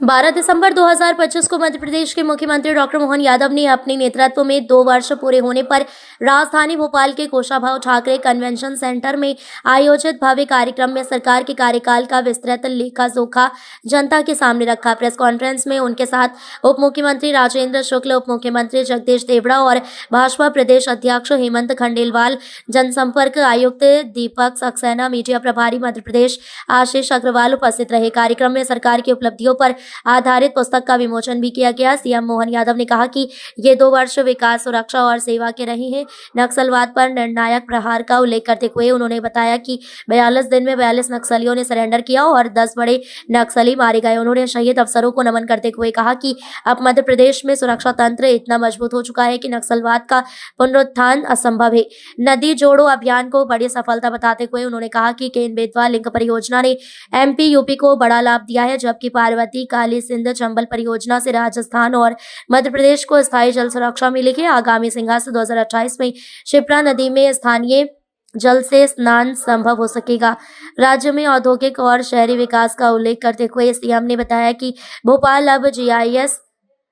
12 दिसंबर 2025 को मध्य प्रदेश के मुख्यमंत्री डॉक्टर मोहन यादव ने अपने नेतृत्व में 2 वर्ष पूरे होने पर राजधानी भोपाल के कुशाभाऊ ठाकरे कन्वेंशन सेंटर में आयोजित भव्य कार्यक्रम में सरकार के कार्यकाल का विस्तृत लेखा जोखा जनता के सामने रखा। प्रेस कॉन्फ्रेंस में उनके साथ उप मुख्यमंत्री राजेंद्र शुक्ल, उप मुख्यमंत्री जगदीश देवड़ा और भाजपा प्रदेश अध्यक्ष हेमंत खंडेलवाल, जनसंपर्क आयुक्त दीपक सक्सेना, मीडिया प्रभारी मध्य प्रदेश आशीष अग्रवाल उपस्थित रहे। कार्यक्रम में सरकार की उपलब्धियों पर आधारित पुस्तक का विमोचन भी किया गया। सीएम मोहन यादव ने कहा कि ये 2 वर्ष विकास, सुरक्षा और सेवा के रहे हैं। नक्सलवाद पर निर्णायक प्रहार का उल्लेख करते हुए उन्होंने बताया कि 42 दिन में 42 नक्सलियों ने सरेंडर किया और 10 बड़े नक्सली मारे गए। उन्होंने शहीद अफसरों को नमन करते हुए कहा कि अब मध्य प्रदेश में सुरक्षा तंत्र इतना मजबूत हो चुका है कि नक्सलवाद का पुनरुत्थान असंभव है। नदी जोड़ो अभियान को बड़ी सफलता बताते हुए उन्होंने कहा कि केन बेतवा लिंक परियोजना ने एमपी यूपी को बड़ा लाभ दिया है, जबकि पार्वती काली सिंध चंबल परियोजना से राजस्थान और मध्य प्रदेश को स्थायी जल सुरक्षा मिलेगी। आगामी सिंहास 2028 में शिप्रा नदी में स्थानीय जल से स्नान संभव हो सकेगा। राज्य में औद्योगिक और शहरी विकास का उल्लेख करते हुए सीएम ने बताया कि भोपाल अब जीआईएस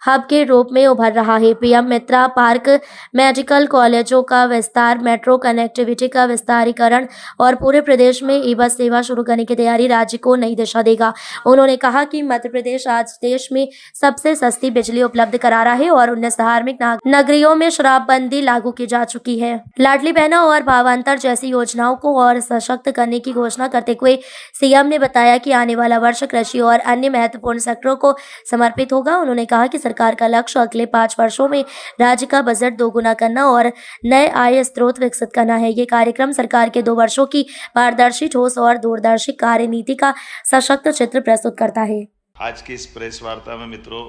हब के रूप में उभर रहा है। पीएम मित्रा पार्क, मेडिकल कॉलेजों का विस्तार, मेट्रो कनेक्टिविटी का विस्तारीकरण और पूरे प्रदेश में ई बस सेवा शुरू करने की तैयारी राज्य को नई दिशा देगा। उन्होंने कहा कि मध्य प्रदेश आज देश में सबसे सस्ती बिजली उपलब्ध करा रहा है और 19 धार्मिक नगरियों में शराबबंदी लागू की जा चुकी है। लाडली बहना और भावांतर जैसी योजनाओं को और सशक्त करने की घोषणा करते हुए सीएम ने बताया कि आने वाला वर्ष कृषि और अन्य महत्वपूर्ण सेक्टरों को समर्पित होगा। उन्होंने कहा कि सरकार का लक्ष्य अगले 5 वर्षों में राज्य का बजट दोगुना करना और नए आय स्रोत विकसित करना है। ये कार्यक्रम सरकार के 2 वर्षों की पारदर्शी, ठोस और दूरदर्शी कार्यनीति का सशक्त चित्र प्रस्तुत करता है। आज की इस प्रेस वार्ता में मित्रों,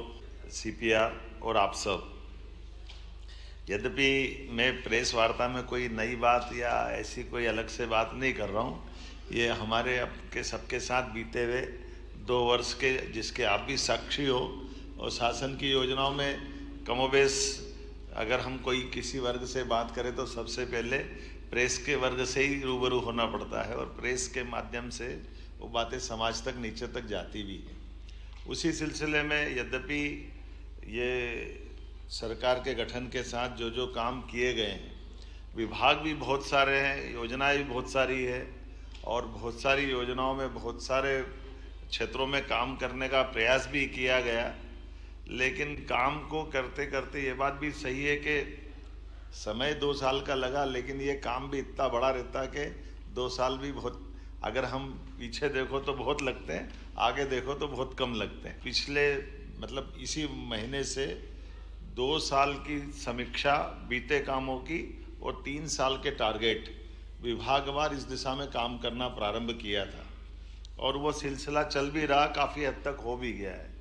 सीपीआर और आप सब, यद्यपि मैं प्रेस वार्ता में कोई नई बात या ऐसी कोई अलग से बात नहीं कर रहा हूँ, ये हमारे आपके सबके साथ बीते हुए 2 वर्ष के जिसके आप भी साक्षी हो, और शासन की योजनाओं में कमोबेश अगर हम कोई किसी वर्ग से बात करें तो सबसे पहले प्रेस के वर्ग से ही रूबरू होना पड़ता है और प्रेस के माध्यम से वो बातें समाज तक, नीचे तक जाती भी है। उसी सिलसिले में यद्यपि ये सरकार के गठन के साथ जो जो काम किए गए हैं, विभाग भी बहुत सारे हैं, योजनाएं भी बहुत सारी है और बहुत सारी योजनाओं में बहुत सारे क्षेत्रों में काम करने का प्रयास भी किया गया। लेकिन काम को करते करते ये बात भी सही है कि समय 2 साल का लगा, लेकिन ये काम भी इतना बड़ा रहता है कि 2 साल भी बहुत, अगर हम पीछे देखो तो बहुत लगते हैं, आगे देखो तो बहुत कम लगते हैं। पिछले मतलब इसी महीने से 2 साल की समीक्षा बीते कामों की और 3 साल के टारगेट विभागवार इस दिशा में काम करना प्रारंभ किया था और वो सिलसिला चल भी रहा, काफ़ी हद तक हो भी गया है।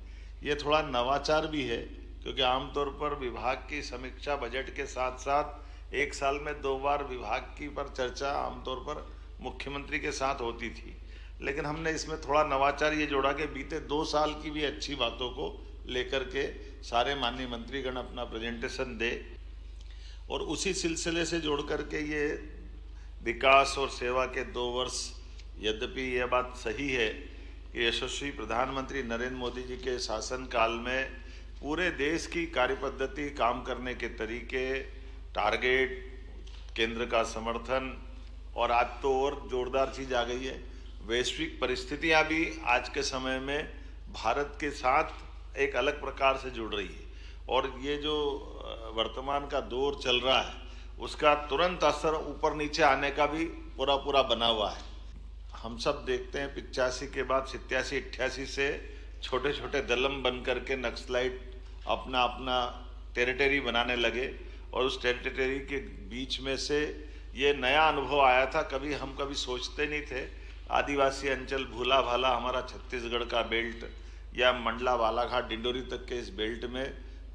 ये थोड़ा नवाचार भी है क्योंकि आमतौर पर विभाग की समीक्षा बजट के साथ साथ 1 साल में 2 बार विभाग की पर चर्चा आमतौर पर मुख्यमंत्री के साथ होती थी, लेकिन हमने इसमें थोड़ा नवाचार ये जोड़ा कि बीते 2 साल की भी अच्छी बातों को लेकर के सारे माननीय मंत्रीगण अपना प्रेजेंटेशन दे और उसी सिलसिले से जोड़ करके ये विकास और सेवा के 2 वर्ष, यद्यपि यह बात सही है कि यशस्वी प्रधानमंत्री नरेंद्र मोदी जी के शासनकाल में पूरे देश की कार्यपद्धति, काम करने के तरीके, टारगेट, केंद्र का समर्थन और आज तो और जोरदार चीज़ आ गई है, वैश्विक परिस्थितियां भी आज के समय में भारत के साथ एक अलग प्रकार से जुड़ रही है और ये जो वर्तमान का दौर चल रहा है उसका तुरंत असर ऊपर नीचे आने का भी पूरा बना हुआ है। हम सब देखते हैं 85 के बाद 87-88 से छोटे छोटे दलम बन करके नक्सलाइट अपना टेरिटरी बनाने लगे और उस टेरिटरी के बीच में से ये नया अनुभव आया था, हम कभी सोचते नहीं थे। आदिवासी अंचल, भूला भाला हमारा छत्तीसगढ़ का बेल्ट या मंडला, बालाघाट, डिंडोरी तक के इस बेल्ट में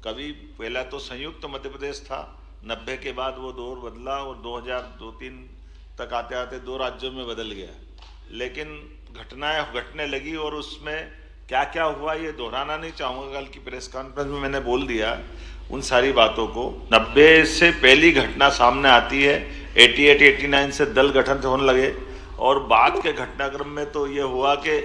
कभी पहला तो संयुक्त मध्य प्रदेश था, 90 के बाद वो दौर बदला और 2002-3 तक आते आते 2 राज्यों में बदल गया। लेकिन घटनाएं घटने लगी और उसमें क्या क्या हुआ ये दोहराना नहीं चाहूँगा, कल की प्रेस कॉन्फ्रेंस में मैंने बोल दिया उन सारी बातों को। 90 से पहली घटना सामने आती है, 88-89 से दल गठन होने लगे और बाद के घटनाक्रम में तो ये हुआ कि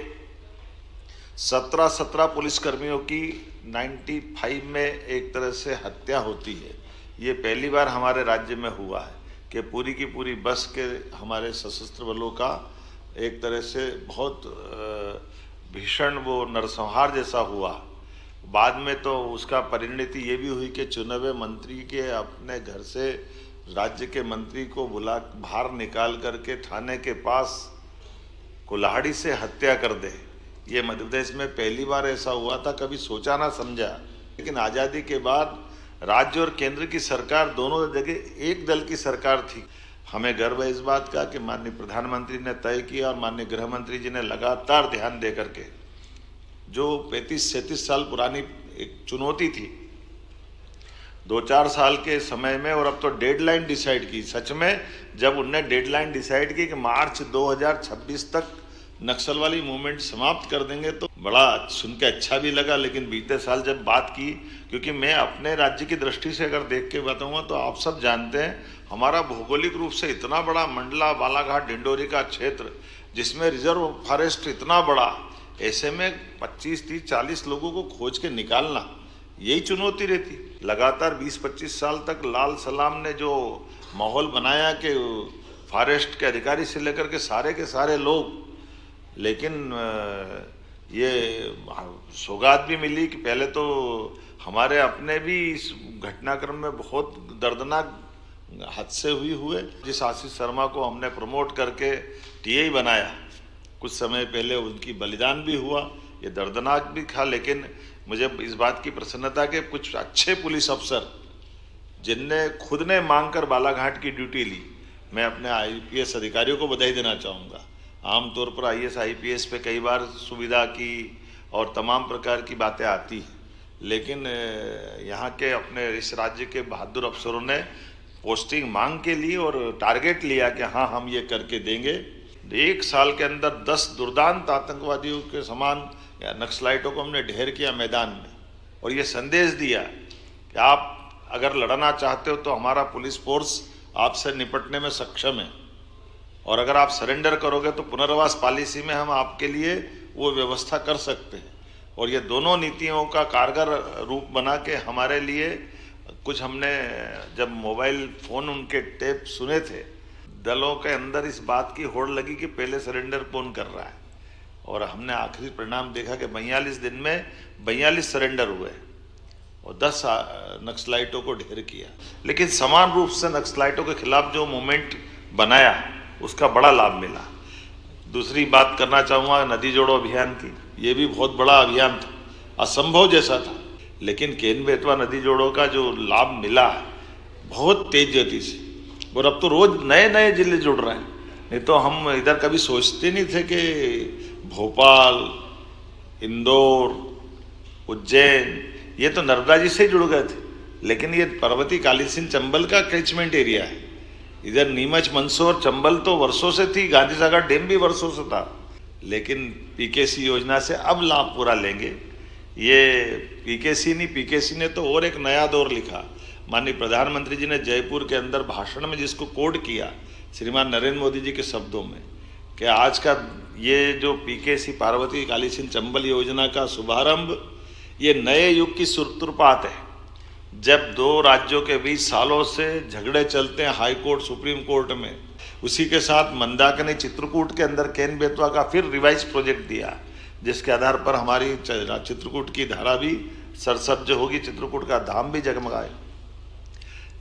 17 पुलिसकर्मियों की 95 में एक तरह से हत्या होती है। ये पहली बार हमारे राज्य में हुआ है कि पूरी की पूरी बस के हमारे सशस्त्र बलों का एक तरह से बहुत भीषण वो नरसंहार जैसा हुआ। बाद में तो उसका परिणति ये भी हुई कि चुने हुए मंत्री के अपने घर से राज्य के मंत्री को बुला बाहर निकाल करके थाने के पास कुल्हाड़ी से हत्या कर दे। ये मध्य प्रदेश में पहली बार ऐसा हुआ था, कभी सोचा ना समझा। लेकिन आज़ादी के बाद राज्य और केंद्र की सरकार दोनों जगह एक दल की सरकार थी। हमें गर्व है इस बात का कि माननीय प्रधानमंत्री ने तय किया और माननीय गृह मंत्री जी ने लगातार ध्यान दे करके, जो 35-37 साल पुरानी एक चुनौती थी 2-4 साल के समय में, और अब तो डेडलाइन डिसाइड की। सच में जब उनने डेडलाइन डिसाइड की कि मार्च 2026 तक नक्सल वाली मूवमेंट समाप्त कर देंगे, तो बड़ा सुन के अच्छा भी लगा। लेकिन बीते साल जब बात की, क्योंकि मैं अपने राज्य की दृष्टि से अगर देख के बताऊंगा तो आप सब जानते हैं हमारा भौगोलिक रूप से इतना बड़ा मंडला, बालाघाट, डिंडोरी का क्षेत्र, जिसमें रिजर्व फॉरेस्ट इतना बड़ा, ऐसे में 25-30-40 लोगों को खोज के निकालना यही चुनौती रहती। लगातार 20-25 साल तक लाल सलाम ने जो माहौल बनाया कि फॉरेस्ट के अधिकारी से लेकर के सारे लोग, लेकिन ये सौगात भी मिली कि पहले तो हमारे अपने भी इस घटनाक्रम में बहुत दर्दनाक हादसे हुए। जिस आशीष शर्मा को हमने प्रमोट करके टीआई बनाया, कुछ समय पहले उनकी बलिदान भी हुआ, ये दर्दनाक भी था। लेकिन मुझे इस बात की प्रसन्नता के कुछ अच्छे पुलिस अफसर जिनने खुद ने मांग कर बालाघाट की ड्यूटी ली, मैं अपने आईपीएस अधिकारियों को बधाई देना चाहूँगा। आमतौर पर आईएएस आईपीएस पे कई बार सुविधा की और तमाम प्रकार की बातें आती हैं, लेकिन यहाँ के अपने इस राज्य के बहादुर अफसरों ने पोस्टिंग मांग के लिए और टारगेट लिया कि हाँ हम ये करके देंगे। 1 साल के अंदर 10 दुर्दांत आतंकवादियों के समान या नक्सलाइटों को हमने ढेर किया मैदान में, और ये संदेश दिया कि आप अगर लड़ना चाहते हो तो हमारा पुलिस फोर्स आपसे निपटने में सक्षम है, और अगर आप सरेंडर करोगे तो पुनर्वास पॉलिसी में हम आपके लिए वो व्यवस्था कर सकते हैं। और ये दोनों नीतियों का कारगर रूप बना के हमारे लिए कुछ हमने जब मोबाइल फ़ोन उनके टेप सुने थे, दलों के अंदर इस बात की होड़ लगी कि पहले सरेंडर कौन कर रहा है, और हमने आखिरी परिणाम देखा कि 42 दिन में 42 सरेंडर हुए और 10 नक्सलाइटों को ढेर किया। लेकिन समान रूप से नक्सलाइटों के खिलाफ जो मूवमेंट बनाया उसका बड़ा लाभ मिला। दूसरी बात करना चाहूँगा नदी जोड़ो अभियान की। ये भी बहुत बड़ा अभियान था, असंभव जैसा था, लेकिन केन बेतवा नदी जोड़ो का जो लाभ मिला बहुत तेज गति से, और अब तो रोज नए नए जिले जुड़ रहे हैं। नहीं तो हम इधर कभी सोचते नहीं थे कि भोपाल, इंदौर, उज्जैन ये तो नर्मदा जी से ही जुड़ गए थे, लेकिन ये पर्वती काली सिंध चंबल का कैचमेंट एरिया है। इधर नीमच, मंदसौर, चंबल तो वर्षों से थी, गांधी सागर डैम भी वर्षों से था, लेकिन पीकेसी योजना से अब लाभ पूरा लेंगे। ये पीकेसी नहीं, पीकेसी ने तो और एक नया दौर लिखा। माननीय प्रधानमंत्री जी ने जयपुर के अंदर भाषण में जिसको कोड किया श्रीमान नरेंद्र मोदी जी के शब्दों में, कि आज का ये जो पीकेसी पार्वती काली सिंध चंबल योजना का शुभारंभ ये नए युग की सूत्रपात है। जब 2 राज्यों के बीच सालों से झगड़े चलते हैं हाई कोर्ट, सुप्रीम कोर्ट में, उसी के साथ मंदाकिनी चित्रकूट के अंदर केन बेतवा का फिर रिवाइज प्रोजेक्ट दिया, जिसके आधार पर हमारी चित्रकूट की धारा भी सरसब्ज होगी, चित्रकूट का धाम भी जगमगाए।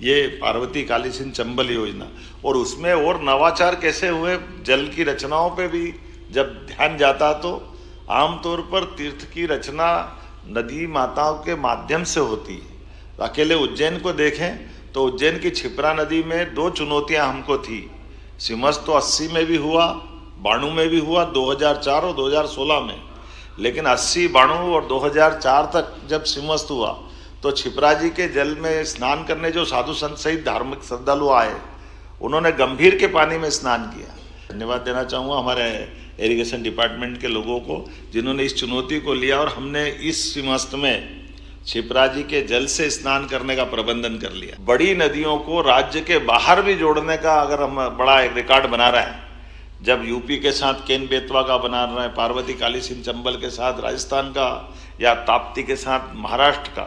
ये पार्वती काली सिंध चंबल योजना, और उसमें और नवाचार कैसे हुए, जल की रचनाओं पे भी जब ध्यान जाता तो आमतौर पर तीर्थ की रचना नदी माताओं के माध्यम से होती है। अकेले उज्जैन को देखें तो उज्जैन की क्षिप्रा नदी में 2 चुनौतियां हमको थी। सिमस तो 80 में भी हुआ, 92 में भी हुआ, 2004 और 2016 में, लेकिन 80, 92 और 2004 तक जब सिमस्त हुआ तो क्षिप्रा जी के जल में स्नान करने जो साधु संत सहित धार्मिक श्रद्धालु आए, उन्होंने गंभीर के पानी में स्नान किया। धन्यवाद देना चाहूँगा हमारे इरिगेशन डिपार्टमेंट के लोगों को, जिन्होंने इस चुनौती को लिया और हमने इस सिमस्त में क्षिप्रा जी के जल से स्नान करने का प्रबंधन कर लिया। बड़ी नदियों को राज्य के बाहर भी जोड़ने का अगर हम बड़ा एक रिकॉर्ड बना रहे हैं, जब यूपी के साथ केन बेतवा का बना रहे हैं, पार्वती काली सिंध चंबल के साथ राजस्थान का, या ताप्ती के साथ महाराष्ट्र का,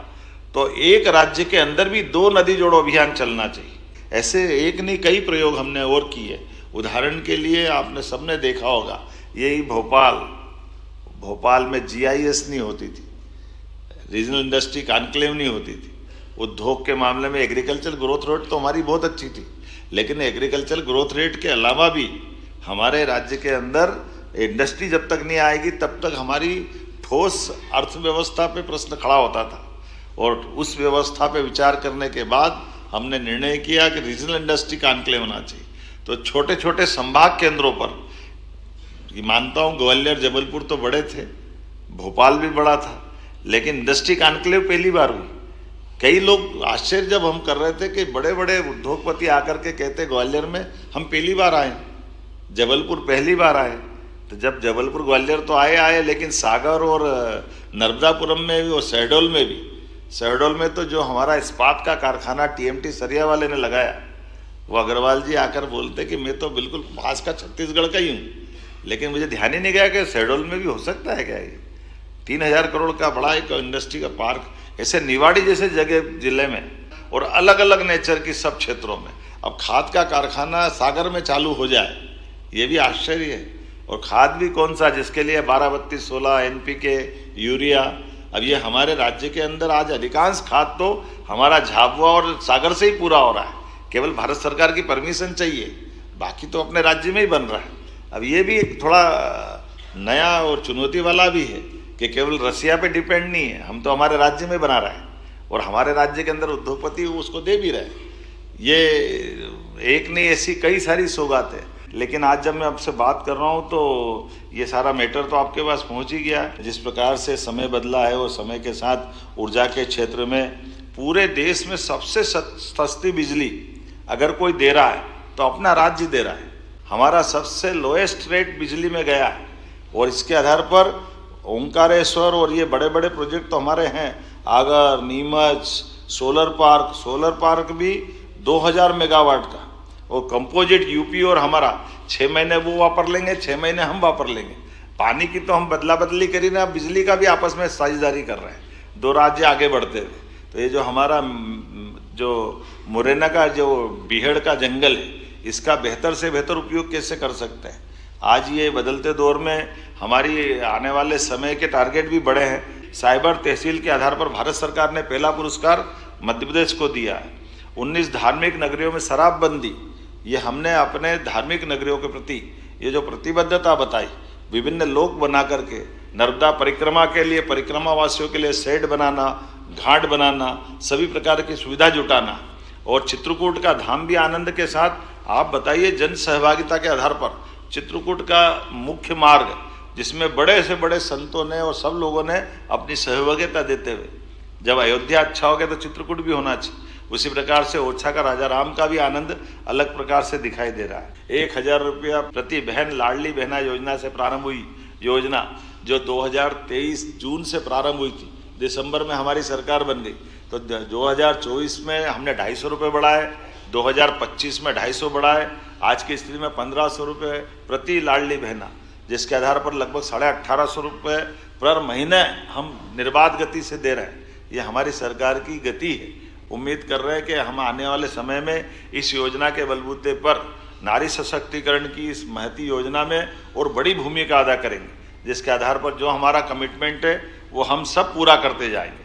तो एक राज्य के अंदर भी 2 नदी जोड़ो अभियान चलना चाहिए। ऐसे एक नहीं कई प्रयोग हमने और किए। उदाहरण के लिए आपने सबने देखा होगा, यही भोपाल में GIS नहीं होती थी, रीजनल इंडस्ट्री कॉन्क्लेव नहीं होती थी। उद्योग के मामले में एग्रीकल्चर ग्रोथ रेट तो हमारी बहुत अच्छी थी, लेकिन एग्रीकल्चर ग्रोथ रेट के अलावा भी हमारे राज्य के अंदर इंडस्ट्री जब तक नहीं आएगी तब तक हमारी ठोस अर्थव्यवस्था पे प्रश्न खड़ा होता था। और उस व्यवस्था पे विचार करने के बाद हमने निर्णय किया कि रीजनल इंडस्ट्री कॉन्क्लेव होना चाहिए। तो छोटे छोटे संभाग केंद्रों पर, ये मानता हूँ ग्वालियर जबलपुर तो बड़े थे, भोपाल भी बड़ा था, लेकिन इंडस्ट्री कॉन्क्लेव पहली बार हुई। कई लोग आश्चर्य जब हम कर रहे थे कि बड़े बड़े उद्योगपति आकर के कहते ग्वालियर में हम पहली बार आए, जबलपुर पहली बार आए। तो जब जबलपुर ग्वालियर तो आए, लेकिन सागर और नर्मदापुरम में भी और शहडोल में तो जो हमारा इस्पात का कारखाना TMT सरिया वाले ने लगाया, वो अग्रवाल जी आकर बोलते कि मैं तो बिल्कुल पास का छत्तीसगढ़ का ही हूँ, लेकिन मुझे ध्यान ही नहीं गया कि शहडोल में भी हो सकता है क्या ये 3000 करोड़ का बड़ा एक इंडस्ट्री का पार्क। ऐसे निवाड़ी जैसे जगह जिले में और अलग अलग नेचर की सब क्षेत्रों में अब खाद का कारखाना सागर में चालू हो जाए, ये भी आश्चर्य है। और खाद भी कौन सा, जिसके लिए 12-32-16 NPK यूरिया। अब ये हमारे राज्य के अंदर आज अधिकांश खाद तो हमारा झाबुआ और सागर से ही पूरा हो रहा है, केवल भारत सरकार की परमिशन चाहिए, बाकी तो अपने राज्य में ही बन रहा है। अब ये भी एक थोड़ा नया और चुनौती वाला भी है कि केवल रसिया पे डिपेंड नहीं है, हम तो हमारे राज्य में बना रहे हैं और हमारे राज्य के अंदर उद्योगपति उसको दे भी रहे। ये एक नहीं, ऐसी कई सारी सौगात है। लेकिन आज जब मैं आपसे बात कर रहा हूँ तो ये सारा मैटर तो आपके पास पहुँच ही गया है। जिस प्रकार से समय बदला है और समय के साथ ऊर्जा के क्षेत्र में पूरे देश में सबसे सस्ती बिजली अगर कोई दे रहा है तो अपना राज्य दे रहा है। हमारा सबसे लोएस्ट रेट बिजली में गया है और इसके आधार पर ओंकारेश्वर और ये बड़े बड़े प्रोजेक्ट तो हमारे हैं, आगर, नीमच, सोलर पार्क भी 2000 मेगावाट का, और कंपोजिट यूपी और हमारा 6 महीने वो वापर लेंगे, 6 महीने हम वापर लेंगे। पानी की तो हम बदला बदली करी ना, बिजली का भी आपस में साझेदारी कर रहे हैं, 2 राज्य आगे बढ़ते हुए। तो ये जो हमारा जो मुरैना का जो बीहड़ का जंगल है, इसका बेहतर से बेहतर उपयोग कैसे कर सकते हैं। आज ये बदलते दौर में हमारी आने वाले समय के टारगेट भी बड़े हैं। साइबर तहसील के आधार पर भारत सरकार ने पहला पुरस्कार मध्य प्रदेश को दिया है। 19 धार्मिक नगरियों में शराबबंदी, ये हमने अपने धार्मिक नगरियों के प्रति ये जो प्रतिबद्धता बताई, विभिन्न लोक बना करके नर्मदा परिक्रमा के लिए, परिक्रमा वासियों के लिए शेड बनाना, घाट बनाना, सभी प्रकार की सुविधा जुटाना, और चित्रकूट का धाम भी आनंद के साथ। आप बताइए, जन सहभागिता के आधार पर चित्रकूट का मुख्य मार्ग, जिसमें बड़े से बड़े संतों ने और सब लोगों ने अपनी सहभागिता देते हुए, जब अयोध्या अच्छा हो गया तो चित्रकूट भी होना चाहिए। उसी प्रकार से ओरछा का राजा राम का भी आनंद अलग प्रकार से दिखाई दे रहा है। 1000 रुपया प्रति बहन लाडली बहना योजना से प्रारंभ हुई योजना, जो 2023 जून से प्रारंभ हुई थी, दिसंबर में हमारी सरकार बन गई। तो 2024 में हमने 250 रुपये बढ़ाए, 2025 में 250 बढ़ाए, आज की स्थिति में 1500 रुपये प्रति लाडली बहना, जिसके आधार पर लगभग 1850 रुपये पर महीने हम निर्बाध गति से दे रहे हैं। ये हमारी सरकार की गति है। उम्मीद कर रहे हैं कि हम आने वाले समय में इस योजना के बलबूते पर नारी सशक्तिकरण की इस महती योजना में और बड़ी भूमिका अदा करेंगे, जिसके आधार पर जो हमारा कमिटमेंट है वो हम सब पूरा करते जाएंगे।